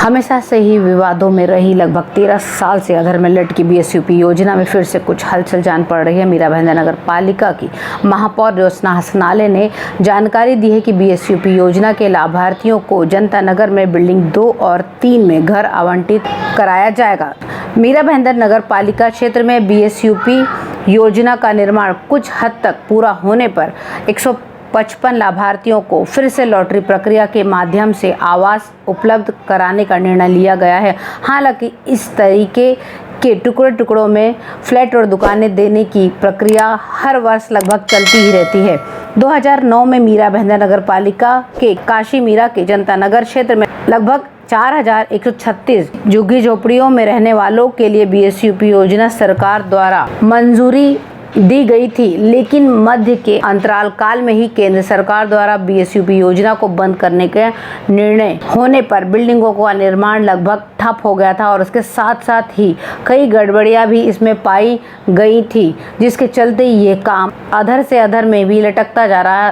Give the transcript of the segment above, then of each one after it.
हमेशा से ही विवादों में रही लगभग 13 साल से अधर में लटकी बीएसयूपी योजना में फिर से कुछ हलचल जान पड़ रही है। मीरा भाईंदर नगर पालिका की महापौर ज्योत्सना हसनाले ने जानकारी दी है कि बीएसयूपी योजना के लाभार्थियों को जनता नगर में बिल्डिंग 2 और 3 में घर आवंटित कराया जाएगा। मीरा भाईंदर नगर पालिका क्षेत्र में बीएसयूपी योजना का निर्माण कुछ हद तक पूरा होने पर 155 लाभार्थियों को फिर से लॉटरी प्रक्रिया के माध्यम से आवास उपलब्ध कराने का निर्णय लिया गया है। हालांकि इस तरीके के टुकड़ों में फ्लैट और दुकानें देने की प्रक्रिया हर वर्ष लगभग चलती ही रहती है। 2009 में मीरा भाईंदर नगर पालिका के काशी मीरा के जनता नगर क्षेत्र में लगभग 4136 झुग्गी झोपड़ियों में रहने वालों के लिए बीएसयूपी योजना सरकार द्वारा मंजूरी दी गई थी, लेकिन मध्य के अंतराल काल में ही केंद्र सरकार द्वारा बीएसयूपी योजना को बंद करने के निर्णय होने पर बिल्डिंगों का निर्माण लगभग ठप हो गया था और उसके साथ साथ ही कई गड़बड़ियां भी इसमें पाई गई थी, जिसके चलते ये काम अधर से अधर में भी लटकता जा रहा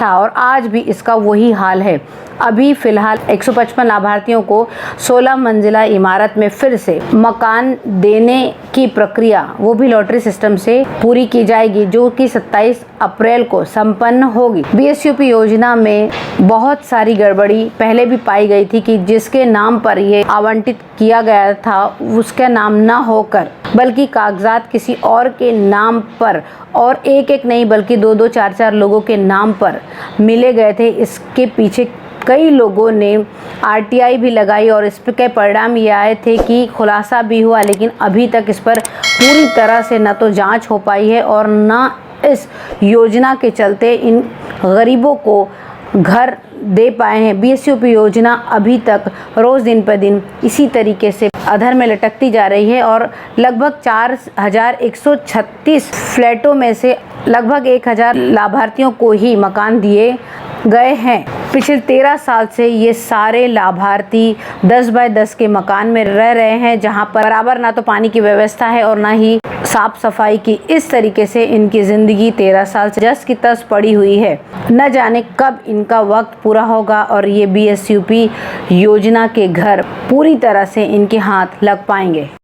था और आज भी इसका वही हाल है। अभी फिलहाल 155 लाभार्थियों को 16 मंजिला इमारत में फिर से मकान देने की प्रक्रिया वो भी लॉटरी सिस्टम से पूरी की जाएगी, जो कि 27 अप्रैल को संपन्न होगी। बीएसयूपी योजना में बहुत सारी गड़बड़ी पहले भी पाई गई थी कि जिसके नाम पर ये आवंटित किया गया था उसका नाम न होकर बल्कि कागजात किसी और के नाम पर और एक नहीं बल्कि 2-2, 4-4 लोगों के नाम पर मिले गए थे। इसके पीछे कई लोगों ने आरटीआई भी लगाई और इस के परिणाम ये आए थे कि खुलासा भी हुआ, लेकिन अभी तक इस पर पूरी तरह से न तो जांच हो पाई है और न इस योजना के चलते इन गरीबों को घर दे पाए हैं। बीएसयूपी योजना अभी तक रोज़ दिन पर दिन इसी तरीके से अधर में लटकती जा रही है और लगभग 4136 फ्लैटों में से लगभग 1000 लाभार्थियों को ही मकान दिए गए हैं। पिछले 13 साल से ये सारे लाभार्थी 10 बाय 10 के मकान में रह रहे हैं, जहां पर बराबर ना तो पानी की व्यवस्था है और ना ही साफ सफाई की। इस तरीके से इनकी ज़िंदगी 13 साल से जस की तस पड़ी हुई है। न जाने कब इनका वक्त पूरा होगा और ये बीएसयूपी योजना के घर पूरी तरह से इनके हाथ लग पाएंगे।